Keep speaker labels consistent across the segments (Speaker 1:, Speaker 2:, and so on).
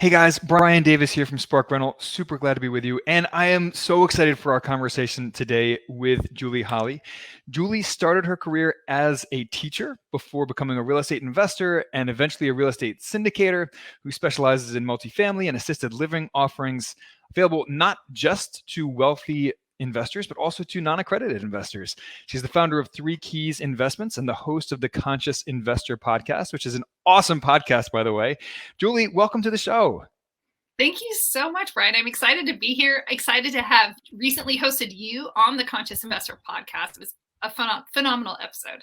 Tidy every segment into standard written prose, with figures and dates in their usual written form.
Speaker 1: Hey guys, Brian Davis here from Spark Rental. Super glad to be with you. And I am so excited for our conversation today with Julie Holly. Julie started her career as a teacher before becoming a real estate investor and eventually a real estate syndicator who specializes in multifamily and assisted living offerings available not just to wealthy investors, but also to non-accredited investors. She's the founder of Three Keys Investments and the host of the Conscious Investor podcast, which is an awesome podcast, by the way. Julie, welcome to the show.
Speaker 2: Thank you so much, Brian. I'm excited to be here. Excited to have recently hosted you on the Conscious Investor podcast. It was a phenomenal episode.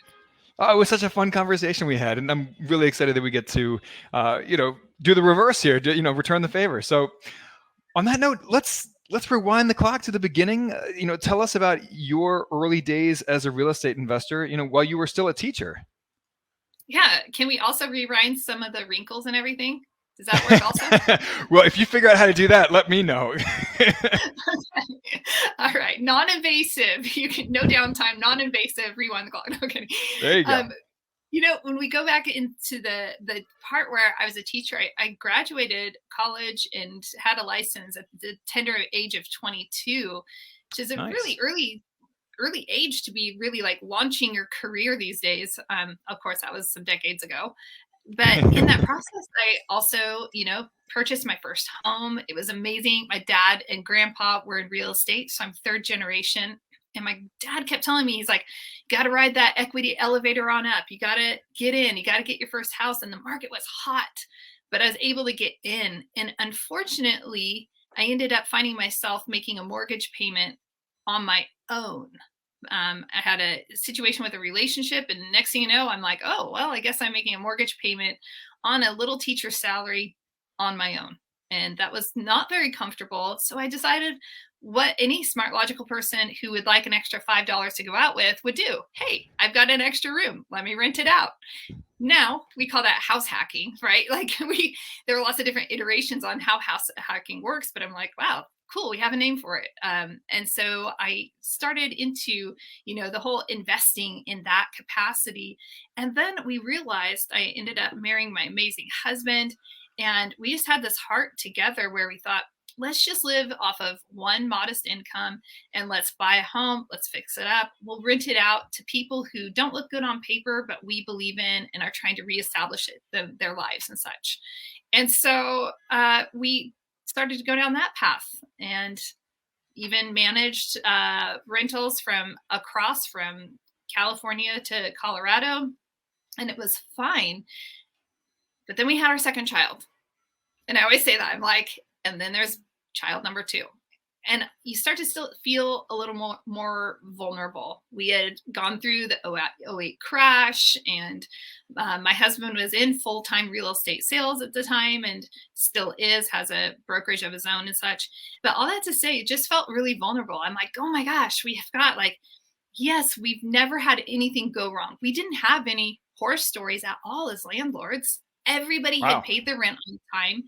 Speaker 1: Oh, it was such a fun conversation we had, and I'm really excited that we get to, do the reverse here, return the favor. So, on that note, let's rewind the clock to the beginning. Tell us about your early days as a real estate investor. While you were still a teacher.
Speaker 2: Yeah. Can we also rewind some of the wrinkles and everything? Does that work also?
Speaker 1: Well, if you figure out how to do that, let me know.
Speaker 2: Okay. All right. Non-invasive. You can no downtime. Non-invasive. Rewind the clock. Okay.
Speaker 1: There you go.
Speaker 2: When we go back into the part where I was a teacher, I graduated college and had a license at the tender age of 22, which is a
Speaker 1: Nice.
Speaker 2: really early age to be really like launching your career these days. Of course, that was some decades ago. But in that process, I also, purchased my first home. It was amazing. My dad and grandpa were in real estate, so I'm third generation. And my dad kept telling me, he's like, you got to ride that equity elevator on up. You got to get in. You got to get your first house. And the market was hot, but I was able to get in. And unfortunately, I ended up finding myself making a mortgage payment on my own. I had a situation with a relationship, and next thing you know, I'm like, oh, well, I guess I'm making a mortgage payment on a little teacher salary on my own. And that was not very comfortable. So I decided what any smart, logical person who would like an extra $5 to go out with would do. Hey, I've got an extra room. Let me rent it out. Now we call that house hacking, right? There are lots of different iterations on how house hacking works, but I'm like, wow, cool, we have a name for it. And so I started into, the whole investing in that capacity. And then we realized I ended up marrying my amazing husband. And we just had this heart together where we thought, let's just live off of one modest income and let's buy a home. Let's fix it up. We'll rent it out to people who don't look good on paper, but we believe in and are trying to reestablish their lives and such. And so we started to go down that path and even managed rentals from across from California to Colorado. And it was fine. But then we had our second child. And I always say that, I'm like, and then there's child number 2. And you start to still feel a little more vulnerable. We had gone through the 08 crash, and my husband was in full-time real estate sales at the time and still is, has a brokerage of his own and such. But all that to say, it just felt really vulnerable. I'm like, oh my gosh, we have got yes, we've never had anything go wrong. We didn't have any horror stories at all as landlords. Everybody
Speaker 1: Wow.
Speaker 2: had paid their rent on time.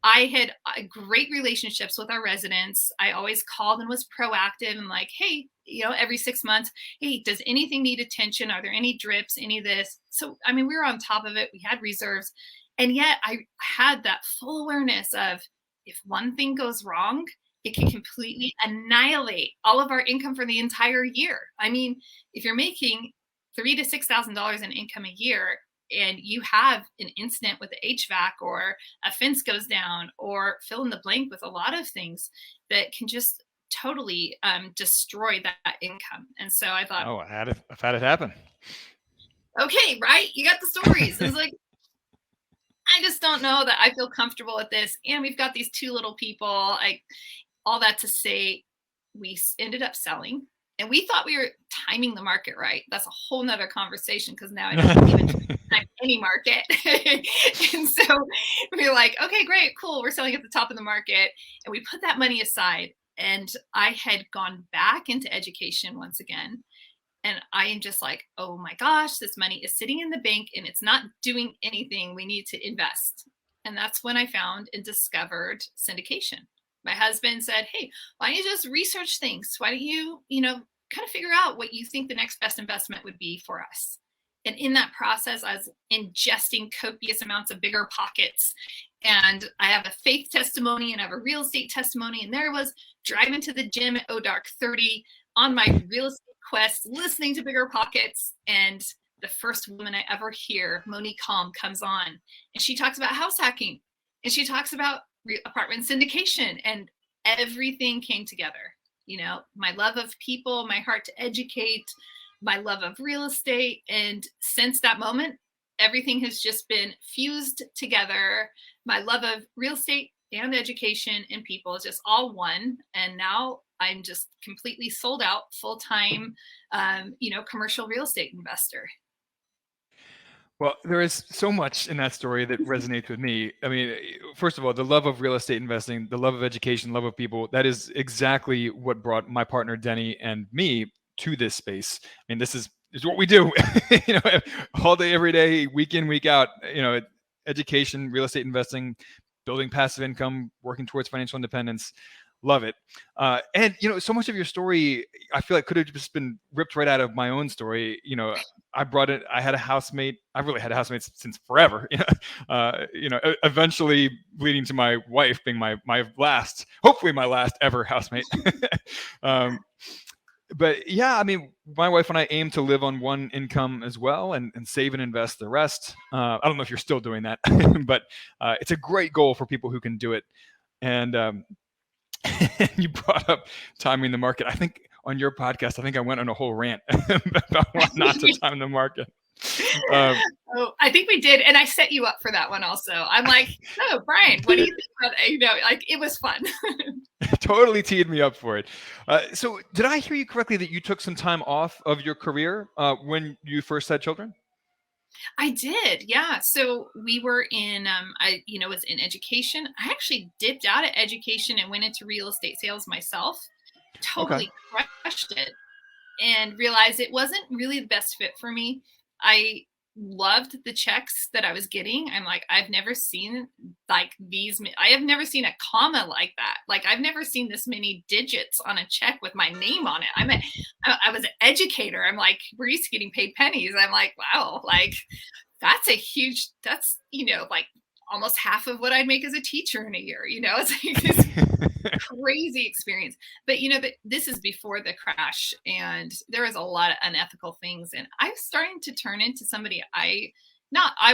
Speaker 2: I had great relationships with our residents. I always called and was proactive and like, hey, every 6 months, hey, does anything need attention? Are there any drips, any of this? So, we were on top of it. We had reserves. And yet I had that full awareness of if one thing goes wrong, it can completely annihilate all of our income for the entire year. If you're making $3,000 to $6,000 in income a year, and you have an incident with the HVAC or a fence goes down or fill in the blank with a lot of things that can just totally destroy that income. And so I thought,
Speaker 1: I've had it happen.
Speaker 2: Okay, right? You got the stories. It's like, I just don't know that I feel comfortable with this. And we've got these 2 little people. All that to say, we ended up selling. And we thought we were timing the market right. That's a whole nother conversation because now I don't even time any market. And so we were like, okay, great, cool. We're selling at the top of the market. And we put that money aside. And I had gone back into education once again. And I am just like, oh my gosh, this money is sitting in the bank and it's not doing anything. We need to invest. And that's when I found and discovered syndication. My husband said, hey, why don't you just research things? Why don't you, kind of figure out what you think the next best investment would be for us? And in that process, I was ingesting copious amounts of bigger pockets And I have a faith testimony and I have a real estate testimony. And there I was driving to the gym at Dark 30 on my real estate quest, listening to Bigger Pockets. And the first woman I ever hear, Monique Calm, comes on and she talks about house hacking and she talks about apartment syndication, and everything came together. You know, my love of people, my heart to educate, my love of real estate. And since that moment, everything has just been fused together. My love of real estate and education and people is just all one. And now I'm just completely sold out, full time, commercial real estate investor.
Speaker 1: Well, there is so much in that story that resonates with me. I mean, first of all, the love of real estate investing, the love of education, love of people, that is exactly what brought my partner Denny and me to this space. I mean, this is what we do, all day, every day, week in, week out, education, real estate investing, building passive income, working towards financial independence. Love it. And so much of your story, I feel like could have just been ripped right out of my own story. I brought it. I had a housemate. I really had a housemate since forever. Eventually leading to my wife being my last, hopefully my last ever housemate. But yeah, I mean, my wife and I aim to live on one income as well, and save and invest the rest. I don't know if you're still doing that, but it's a great goal for people who can do it. And you brought up timing the market. I think on your podcast, I think I went on a whole rant about why not to time the market.
Speaker 2: I think we did, and I set you up for that one also. I'm like, oh, Brian, what do you think about? Like it was fun.
Speaker 1: Totally teed me up for it. So, did I hear you correctly that you took some time off of your career when you first had children?
Speaker 2: I did, yeah. So we were in, was in education. I actually dipped out of education and went into real estate sales myself.
Speaker 1: Okay.
Speaker 2: Totally crushed it, and realized it wasn't really the best fit for me. I loved the checks that I was getting. I'm like, I've never seen like these. I have never seen a comma like that. Like I've never seen this many digits on a check with my name on it. I was an educator. I'm like, we're used to getting paid pennies. I'm like, wow, like that's a huge, that's, like almost half of what I'd make as a teacher in a year, it's like this crazy experience. But this is before the crash, and there was a lot of unethical things, and I was starting to turn into somebody I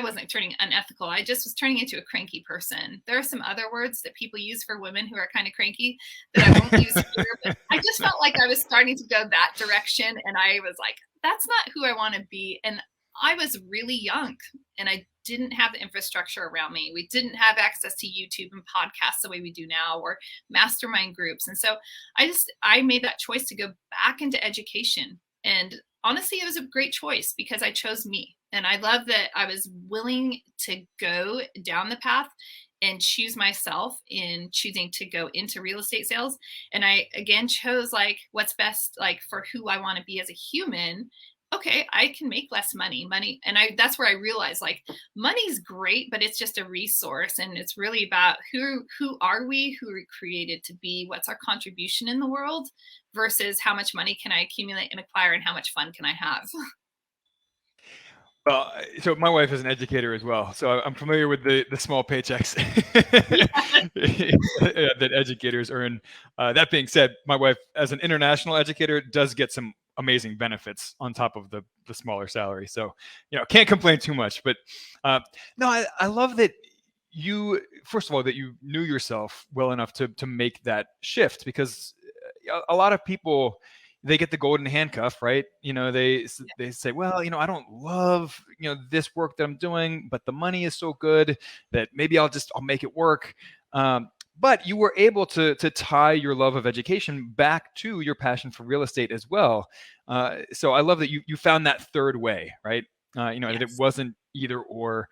Speaker 2: wasn't turning unethical. I just was turning into a cranky person. There are some other words that people use for women who are kind of cranky that I won't use here, but I just felt like I was starting to go that direction, and I was like, that's not who I want to be. And I was really young, and I didn't have the infrastructure around me. We didn't have access to YouTube and podcasts the way we do now, or mastermind groups. And so I made that choice to go back into education. And honestly, it was a great choice because I chose me. And I love that I was willing to go down the path and choose myself in choosing to go into real estate sales. And I again chose like what's best like for who I want to be as a human. Okay, I can make less money. And that's where I realized like money's great, but it's just a resource, and it's really about who are we, who we're created to be, what's our contribution in the world versus how much money can I accumulate and acquire and how much fun can I have.
Speaker 1: Well, so my wife is an educator as well, so I'm familiar with the small paychecks that educators earn. That being said, my wife, as an international educator, does get some amazing benefits on top of the smaller salary. So, can't complain too much. But no, I love that you, first of all, that you knew yourself well enough to make that shift, because a lot of people, they get the golden handcuff, right? They say, well, I don't love, this work that I'm doing, but the money is so good that maybe I'll make it work. But you were able to tie your love of education back to your passion for real estate as well. So I love that you found that third way, right? That it wasn't either or.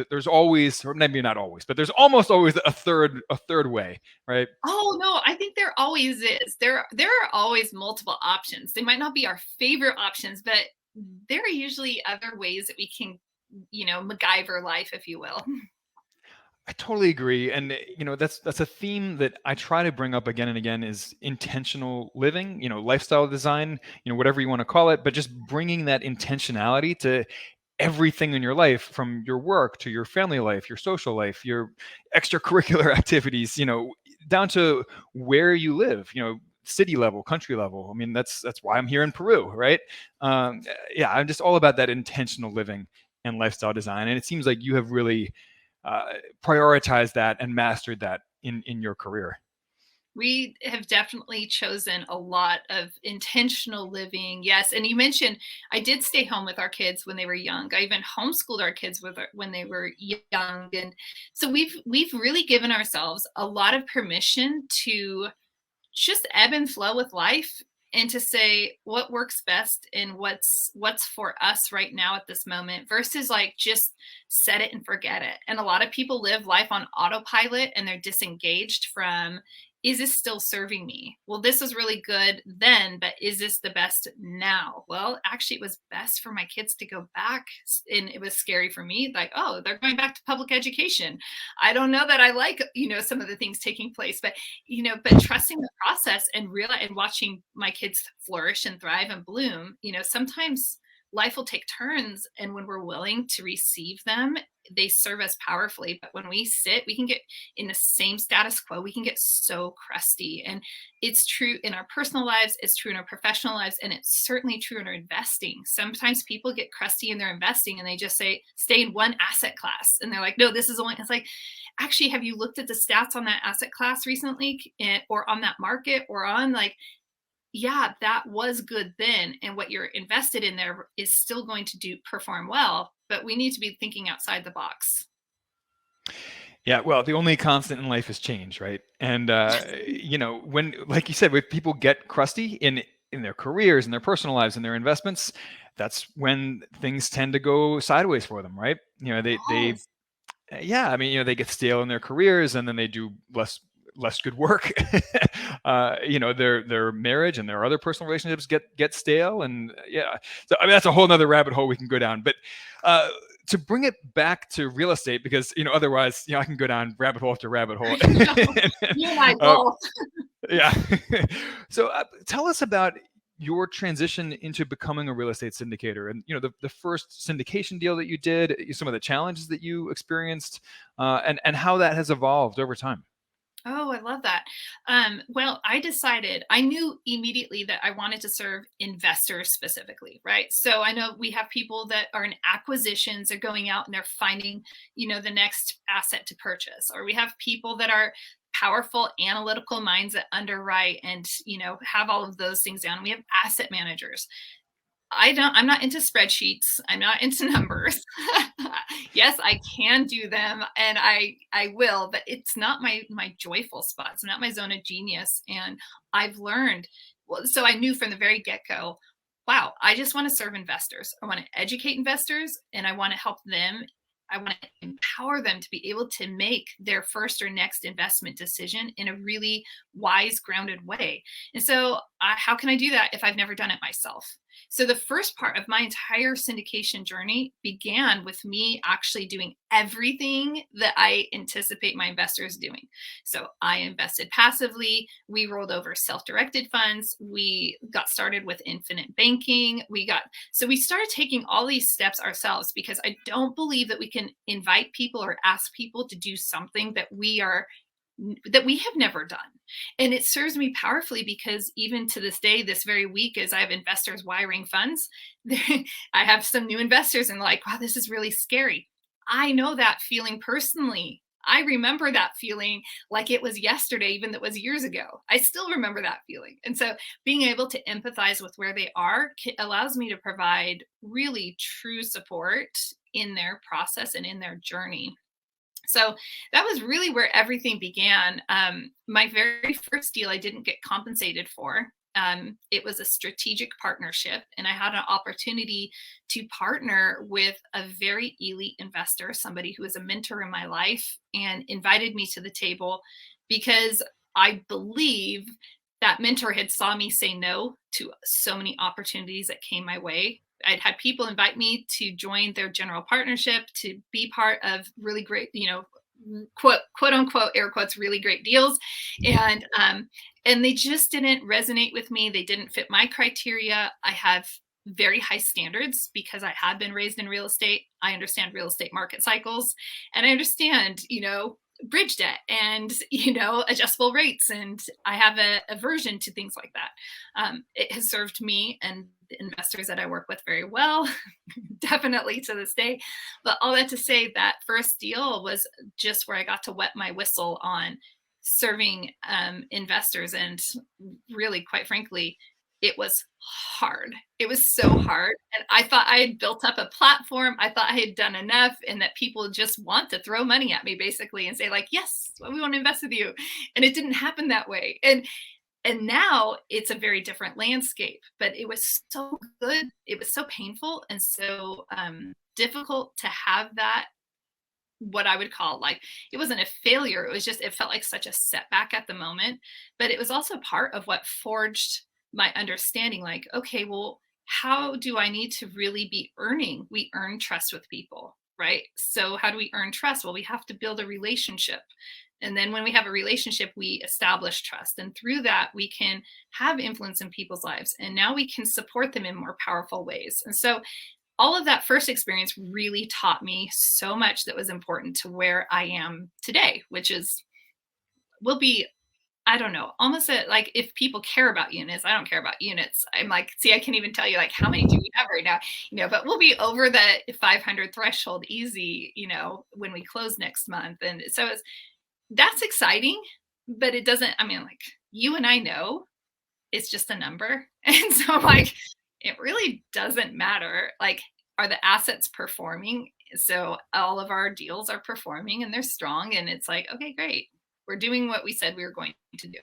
Speaker 1: There's always, or maybe not always, but there's almost always a third way, right?
Speaker 2: Oh no, I think there always is. There are always multiple options. They might not be our favorite options, but there are usually other ways that we can, MacGyver life, if you will.
Speaker 1: I totally agree, and that's a theme that I try to bring up again and again, is intentional living, lifestyle design, whatever you want to call it, but just bringing that intentionality to everything in your life, from your work to your family life, your social life, your extracurricular activities, down to where you live, city level, country level. I mean, that's why I'm here in Peru, right? Yeah, I'm just all about that intentional living and lifestyle design, and it seems like you have really uh, prioritized that and mastered that in your career.
Speaker 2: We have definitely chosen a lot of intentional living. Yes. And you mentioned I did stay home with our kids when they were young. I even homeschooled our kids when they were young. And so we've really given ourselves a lot of permission to just ebb and flow with life and to say what works best and what's for us right now at this moment versus like just set it and forget it. And a lot of people live life on autopilot and they're disengaged from, is this still serving me? Well, this was really good then, but is this the best now? Well, actually it was best for my kids to go back, and it was scary for me, like, oh, they're going back to public education. I don't know that I like, some of the things taking place, but trusting the process and realize and watching my kids flourish and thrive and bloom, sometimes life will take turns, and when we're willing to receive them, they serve us powerfully. But when we sit, we can get in the same status quo, we can get so crusty. And it's true in our personal lives, it's true in our professional lives, and it's certainly true in our investing. Sometimes people get crusty in their investing and they just say stay in one asset class, and they're like, no, this is only, it's like, actually, have you looked at the stats on that asset class recently, or on that market, or on like, yeah, that was good then, and what you're invested in there is still going to do perform well, but we need to be thinking outside the box.
Speaker 1: Yeah, well, the only constant in life is change, right? And when, like you said, when people get crusty in their careers, in their personal lives, in their investments, that's when things tend to go sideways for them, right? They
Speaker 2: Yes.
Speaker 1: yeah, I mean, they get stale in their careers, and then they do less good work. Their marriage and their other personal relationships get stale, and yeah. So I mean, that's a whole nother rabbit hole we can go down. But uh, to bring it back to real estate, because otherwise, I can go down rabbit hole after rabbit hole.
Speaker 2: I know. You and I
Speaker 1: uh,
Speaker 2: both.
Speaker 1: yeah. So tell us about your transition into becoming a real estate syndicator, and the first syndication deal that you did, some of the challenges that you experienced, and how that has evolved over time.
Speaker 2: Oh, I love that. Well, I knew immediately that I wanted to serve investors specifically, right? So I know we have people that are in acquisitions, they're going out and they're finding, the next asset to purchase. Or we have people that are powerful analytical minds that underwrite and, have all of those things down. We have asset managers. I'm not into spreadsheets. I'm not into numbers. Yes, I can do them and I will, but it's not my joyful spot. It's not my zone of genius. And I've learned, well, so I knew from the very get-go, wow, I just want to serve investors. I want to educate investors and I want to help them. I want to empower them to be able to make their first or next investment decision in a really wise, grounded way. And so, how can I do that if I've never done it myself? So the first part of my entire syndication journey began with me actually doing everything that I anticipate my investors doing. So I invested passively. We rolled over self-directed funds. We got started with infinite banking. So we started taking all these steps ourselves because I don't believe that we can invite people or ask people to do something that we have never done. And it serves me powerfully because even to this day, this very week, as I have investors wiring funds, I have some new investors and like, wow, this is really scary. I know that feeling personally. I remember that feeling like it was yesterday, even though it was years ago. I still remember that feeling. And so being able to empathize with where they are allows me to provide really true support in their process and in their journey. So that was really where everything began. My very first deal I didn't get compensated for. It was a strategic partnership, and I had an opportunity to partner with a very elite investor, somebody who was a mentor in my life, and invited me to the table because I believe that mentor had saw me say no to so many opportunities that came my way. I'd had people invite me to join their general partnership to be part of really great, quote unquote air quotes really great deals, and they just didn't resonate with me. They didn't fit my criteria. I have very high standards because I had been raised in real estate. I understand real estate market cycles, and I understand, bridge debt and, adjustable rates. And I have a aversion to things like that. It has served me and the investors that I work with very well, definitely to this day. But all that to say, that first deal was just where I got to wet my whistle on serving investors. And really, quite frankly, it was hard. It was so hard. And I thought I had built up a platform. I thought I had done enough and that people just want to throw money at me basically and say like, yes, well, we want to invest with you. And it didn't happen that way. And now it's a very different landscape, but it was so good. It was so painful and so difficult to have that, what I would call like, it wasn't a failure. It was just, it felt like such a setback at the moment, but it was also part of what forged my understanding like, okay, well, how do I need to really be earning? We earn trust with people, right? So how do we earn trust? Well, we have to build a relationship. And then when we have a relationship, we establish trust. And through that, we can have influence in people's lives. And now we can support them in more powerful ways. And so all of that first experience really taught me so much that was important to where I am today, which is, will be, I don't know, almost like if people care about units, I don't care about units. I'm like, see, I can't even tell you like how many do we have right now, but we'll be over the 500 threshold easy, when we close next month. And so that's exciting, but it doesn't, I mean, like you and I know it's just a number. And so like, it really doesn't matter. Like, are the assets performing? So all of our deals are performing and they're strong. And it's like, okay, great. We're doing what we said we were going to do.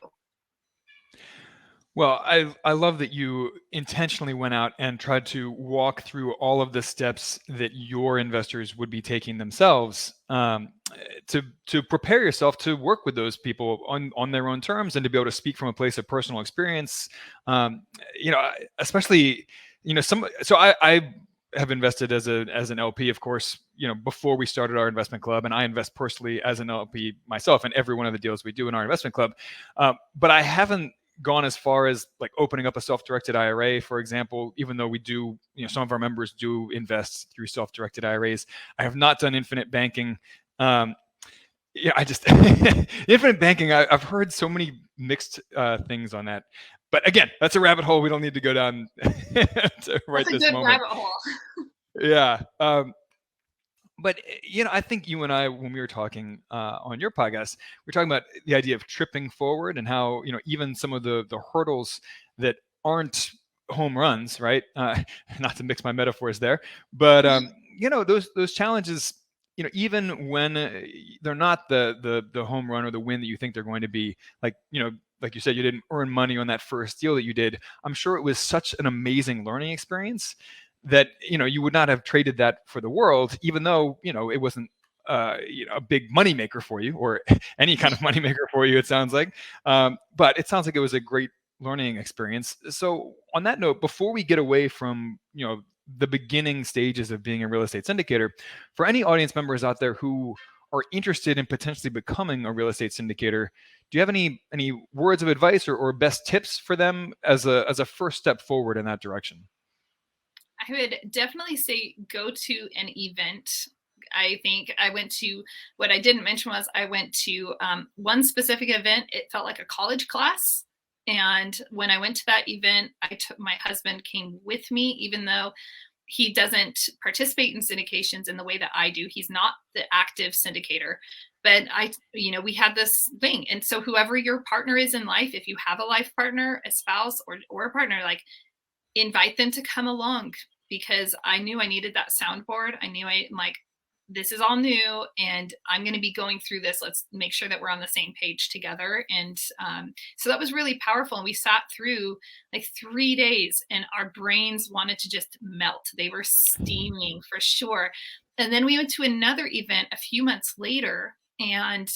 Speaker 1: Well, I love that you intentionally went out and tried to walk through all of the steps that your investors would be taking themselves, to prepare yourself to work with those people on their own terms and to be able to speak from a place of personal experience. Especially, some. So I have invested as an LP, of course, before we started our investment club, and I invest personally as an LP myself in every one of the deals we do in our investment club. But I haven't gone as far as like opening up a self-directed IRA, for example, even though we do, some of our members do invest through self-directed IRAs. I have not done infinite banking. I just infinite banking. I've heard so many mixed things on that, but again, that's a rabbit hole we don't need to go down right
Speaker 2: That's a
Speaker 1: this
Speaker 2: good
Speaker 1: moment.
Speaker 2: rabbit hole.
Speaker 1: Yeah. But I think you and I, when we were talking on your podcast, we are talking about the idea of tripping forward and how even some of the hurdles that aren't home runs, right? Not to mix my metaphors there, but those challenges, even when they're not the home run or the win that you think they're going to be, like like you said, you didn't earn money on that first deal that you did. I'm sure it was such an amazing learning experience that you would not have traded that for the world, even though it wasn't a big moneymaker for you or any kind of moneymaker for you. It sounds like, but it sounds like it was a great learning experience. So on that note, before we get away from the beginning stages of being a real estate syndicator, for any audience members out there who are interested in potentially becoming a real estate syndicator, do you have any words of advice or best tips for them as a first step forward in that direction?
Speaker 2: I would definitely say go to an event. I think I went to, what I didn't mention was I went to one specific event. It felt like a college class. And when I went to that event, my husband came with me, even though he doesn't participate in syndications in the way that I do. He's not the active syndicator, but we had this thing. And so whoever your partner is in life, if you have a life partner, a spouse, or a partner, like, invite them to come along, because I knew I needed that soundboard. I knew I'm like, this is all new and I'm going to be going through this. Let's make sure that we're on the same page together. And so that was really powerful. And we sat through like 3 days and our brains wanted to just melt. They were steaming for sure. And then we went to another event a few months later, and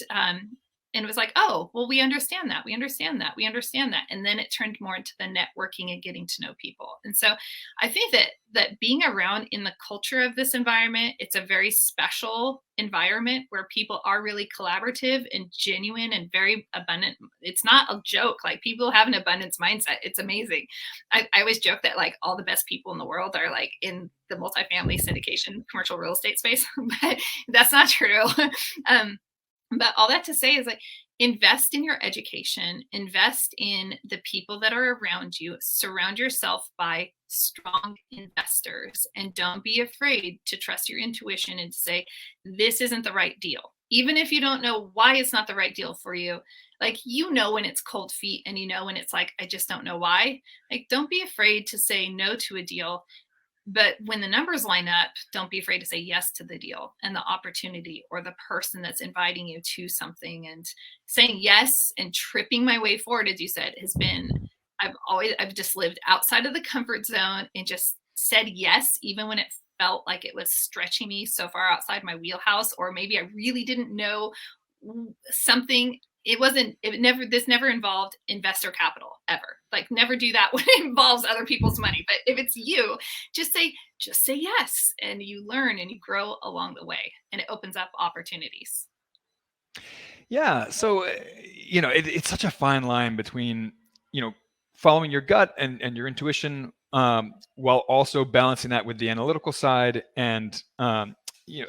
Speaker 2: and it was like, oh, well, we understand that. We understand that. We understand that. And then it turned more into the networking and getting to know people. And so I think that being around in the culture of this environment, it's a very special environment where people are really collaborative and genuine and very abundant. It's not a joke. Like, people have an abundance mindset. It's amazing. I always joke that like all the best people in the world are like in the multifamily syndication commercial real estate space, but that's not true. um, but all that to say is, like, invest in your education, invest in the people that are around you, surround yourself by strong investors, and don't be afraid to trust your intuition and to say, this isn't the right deal. Even if you don't know why it's not the right deal for you, like, when it's cold feet, and when it's like, I just don't know why. Like, don't be afraid to say no to a deal, but when the numbers line up, don't be afraid to say yes to the deal and the opportunity or the person that's inviting you to something. And saying yes and tripping my way forward, as you said, has been, I've just lived outside of the comfort zone and just said yes, even when it felt like it was stretching me so far outside my wheelhouse, or maybe I really didn't know something. This never involved investor capital ever. Like, never do that when it involves other people's money. But if it's you, just say yes, and you learn and you grow along the way, and it opens up opportunities.
Speaker 1: Yeah. So, it's such a fine line between, following your gut and your intuition, while also balancing that with the analytical side and,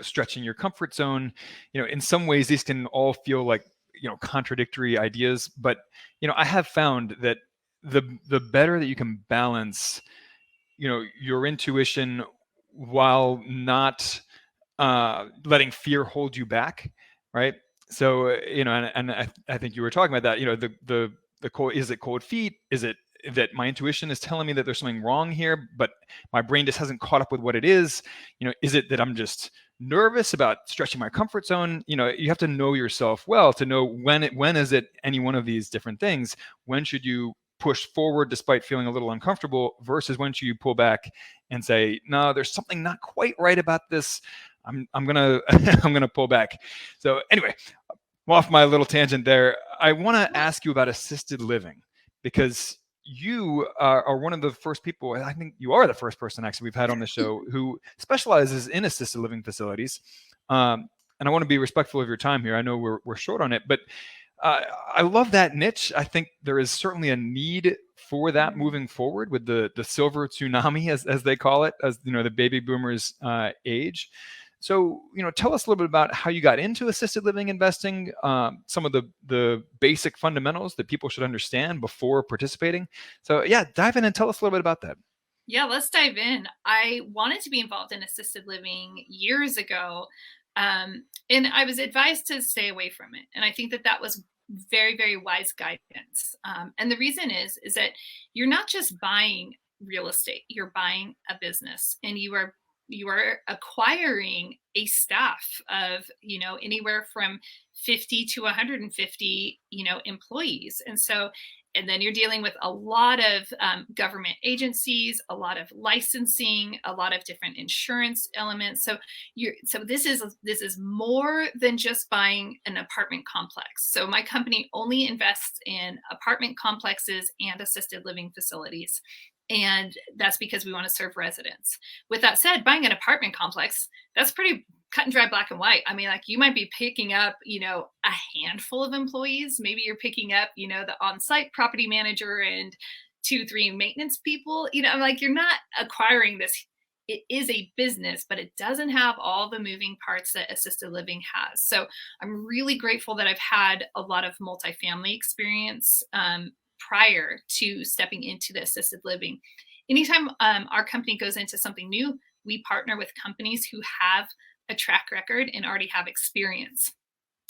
Speaker 1: stretching your comfort zone. In some ways, these can all feel like, contradictory ideas. But, I have found that the better that you can balance, your intuition while not letting fear hold you back, right? So, and I think you were talking about that. The cold, is it cold feet? Is it that my intuition is telling me that there's something wrong here, but my brain just hasn't caught up with what it is? Is it that I'm just nervous about stretching my comfort zone? You have to know yourself well to know when is it any one of these different things. When should you push forward despite feeling a little uncomfortable, versus when should you pull back and say, no, there's something not quite right about this. I'm gonna I'm gonna pull back. So anyway, I'm off my little tangent there. I want to ask you about assisted living, because you are one of the first people. I think you are the first person actually we've had on the show who specializes in assisted living facilities. And I want to be respectful of your time here. I know we're short on it, but I love that niche. I think there is certainly a need for that moving forward with the silver tsunami, as they call it, as the baby boomers age. So, tell us a little bit about how you got into assisted living investing, some of the basic fundamentals that people should understand before participating. So, yeah, dive in and tell us a little bit about that.
Speaker 2: Yeah, let's dive in. I wanted to be involved in assisted living years ago, and I was advised to stay away from it. And I think that was very, very wise guidance. And the reason is that you're not just buying real estate; you're buying a business, and you are acquiring a staff of anywhere from 50 to 150 employees. And then you're dealing with a lot of government agencies, a lot of licensing, a lot of different insurance elements. So this is more than just buying an apartment complex. So my company only invests in apartment complexes and assisted living facilities. And that's because we want to serve residents. With that said, buying an apartment complex, that's pretty cut and dry, black and white. I mean, like, you might be picking up, a handful of employees. Maybe you're picking up, the on-site property manager and 2, 3 maintenance people. I'm like, you're not acquiring this. It is a business, but it doesn't have all the moving parts that assisted living has. So I'm really grateful that I've had a lot of multifamily experience prior to stepping into the assisted living. Anytime our company goes into something new, we partner with companies who have a track record and already have experience.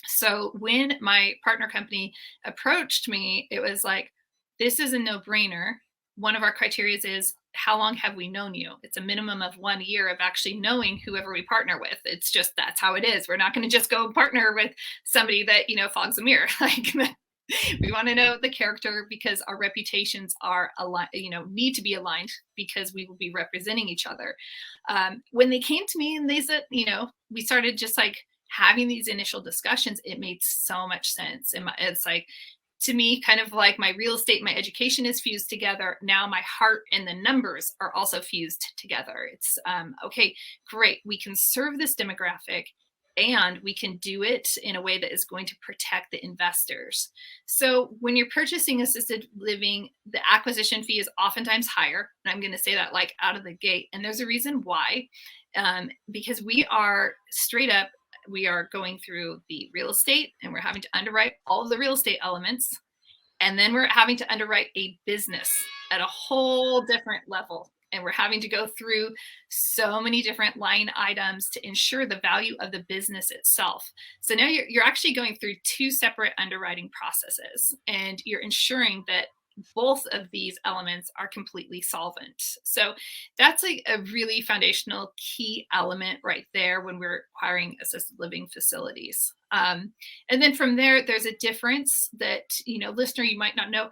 Speaker 2: So when my partner company approached me, it was like, this is a no-brainer. One of our criteria is, how long have we known you? It's a minimum of 1 year of actually knowing whoever we partner with. It's just, that's how it is. We're not going to just go partner with somebody that fogs a mirror. Like, we want to know the character, because our reputations are aligned, need to be aligned, because we will be representing each other. When they came to me and they said, we started just like having these initial discussions, it made so much sense. And it's like, to me, kind of like my real estate, my education is fused together. Now my heart and the numbers are also fused together. It's okay, great. We can serve this demographic and we can do it in a way that is going to protect the investors. So when you're purchasing assisted living, the acquisition fee is oftentimes higher. And I'm going to say that like out of the gate. And there's a reason why, because we are straight up, we are going through the real estate and we're having to underwrite all of the real estate elements. And then we're having to underwrite a business at a whole different level. And we're having to go through so many different line items to ensure the value of the business itself. So now you're actually going through two separate underwriting processes, and you're ensuring that both of these elements are completely solvent. So that's a really foundational key element right there when we're acquiring assisted living facilities. And then from there, there's a difference that, listener, you might not know.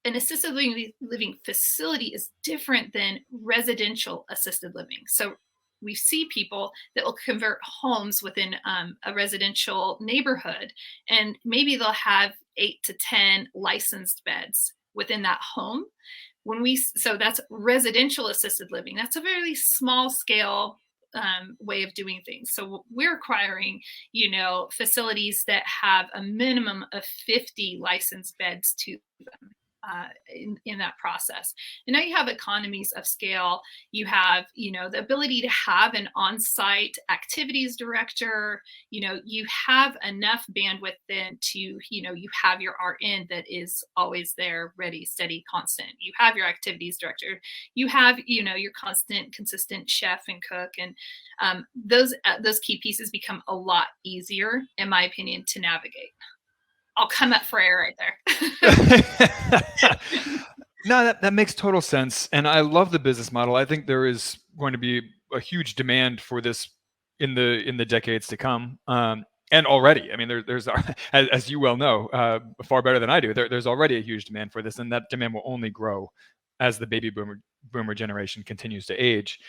Speaker 2: An assisted living facility is different than residential assisted living. So we see people that will convert homes within a residential neighborhood, and maybe they'll have 8 to 10 licensed beds within that home. So that's residential assisted living. That's a very small scale way of doing things. So we're acquiring, facilities that have a minimum of 50 licensed beds to them. In that process. And now you have economies of scale. You have, the ability to have an on-site activities director. You have enough bandwidth then to, you have your RN that is always there, ready, steady, constant. You have your activities director. You have, your constant, consistent chef and cook. And those key pieces become a lot easier, in my opinion, to navigate. I'll come up for air right
Speaker 1: there. No, that makes total sense. And I love the business model. I think there is going to be a huge demand for this in the decades to come. And already, I mean, there's as you well know, far better than I do, there's already a huge demand for this, and that demand will only grow as the baby boomer generation continues to age.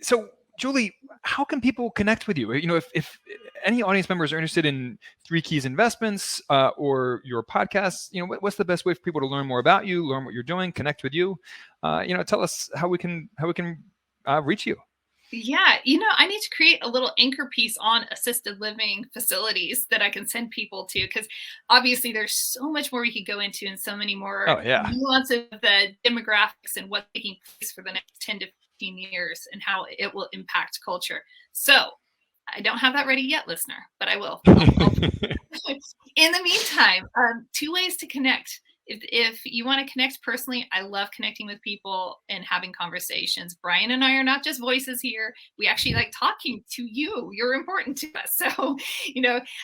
Speaker 1: So Julie, how can people connect with you? If any audience members are interested in Three Keys Investments or your podcast, what's the best way for people to learn more about you, learn what you're doing, connect with you? Tell us how we can reach you.
Speaker 2: Yeah, I need to create a little anchor piece on assisted living facilities that I can send people to, because obviously there's so much more we could go into and so many more nuances of the demographics and what's taking place for the next 10 to 15 years and how it will impact culture. So I don't have that ready yet, listener, but I will. In the meantime, 2 ways to connect. If you want to connect personally, I love connecting with people and having conversations. Brian and I are not just voices here. We actually like talking to you. You're important to us. So,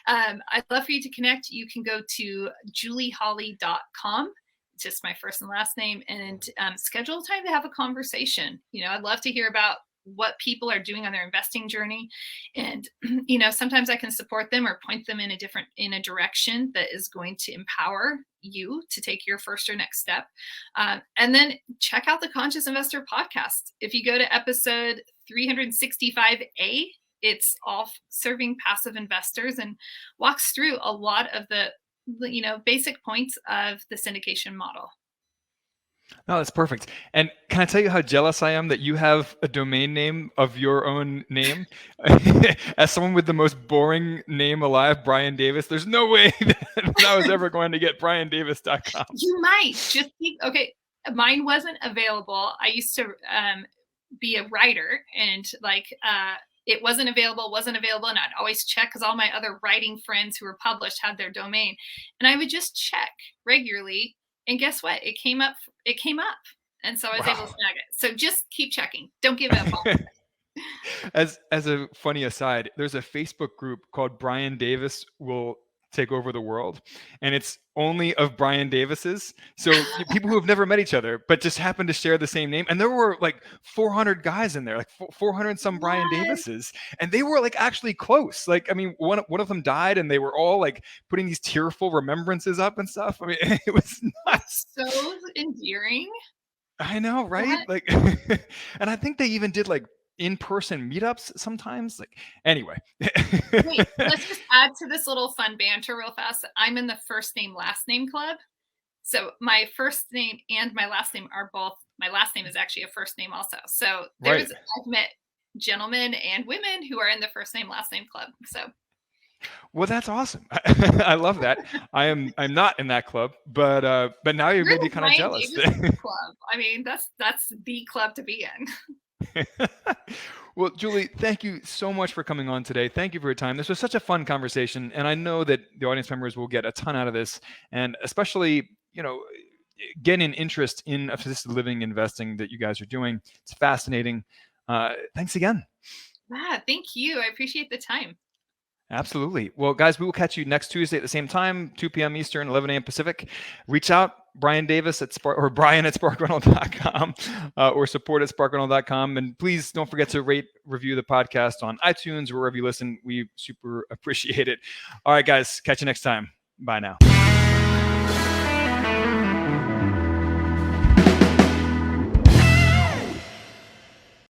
Speaker 2: I'd love for you to connect. You can go to julieholly.com, just my first and last name, and schedule time to have a conversation. I'd love to hear about what people are doing on their investing journey. And, sometimes I can support them or point them in a direction that is going to empower you to take your first or next step. And then check out the Conscious Investor podcast. If you go to episode 365A, it's all serving passive investors and walks through a lot of the basic points of the syndication model.
Speaker 1: No, that's perfect. And can I tell you how jealous I am that you have a domain name of your own name? As someone with the most boring name alive, Brian Davis, there's no way that I was ever going to get briandavis.com.
Speaker 2: You might just okay. Mine wasn't available. I used to be a writer, and it wasn't available, and I'd always check because all my other writing friends who were published had their domain, and I would just check regularly. And guess what? It came up. And so I was able to snag it. So just keep checking. Don't give up on it.
Speaker 1: As a funny aside, there's a Facebook group called Brian Davis Will Take Over the World. And it's only of Brian Davises. So people who have never met each other, but just happen to share the same name. And there were like 400 guys in there, like 400 some Brian Davises. And they were like actually close. Like, I mean, one of them died and they were all like putting these tearful remembrances up and stuff. I mean, it was nuts.
Speaker 2: So endearing.
Speaker 1: I know, right? What? Like, and I think they even did like in-person meetups sometimes. Like, anyway.
Speaker 2: Wait, let's just add to this little fun banter real fast. I'm in the first name, last name club. So my first name and my last name are both, my last name is actually a first name also. So
Speaker 1: Right.
Speaker 2: I've met gentlemen and women who are in the first name, last name club. So
Speaker 1: Well, that's awesome. I love that. I'm not in that club, but now you're
Speaker 2: you're
Speaker 1: maybe
Speaker 2: the
Speaker 1: kind of
Speaker 2: Brian
Speaker 1: jealous.
Speaker 2: Davis club. I mean, that's the club to be in.
Speaker 1: Well, Julie, thank you so much for coming on today. Thank you for your time. This was such a fun conversation, and I know that the audience members will get a ton out of this, and especially, getting an interest in assisted living investing that you guys are doing. It's fascinating. Thanks again.
Speaker 2: Yeah, thank you. I appreciate the time.
Speaker 1: Absolutely. Well, guys, we will catch you next Tuesday at the same time, 2 p.m. Eastern, 11 a.m. Pacific. Reach out, Brian Davis at Brian at sparkrental.com or support at sparkrental.com. And please don't forget to rate, review the podcast on iTunes or wherever you listen. We super appreciate it. All right, guys, catch you next time. Bye now.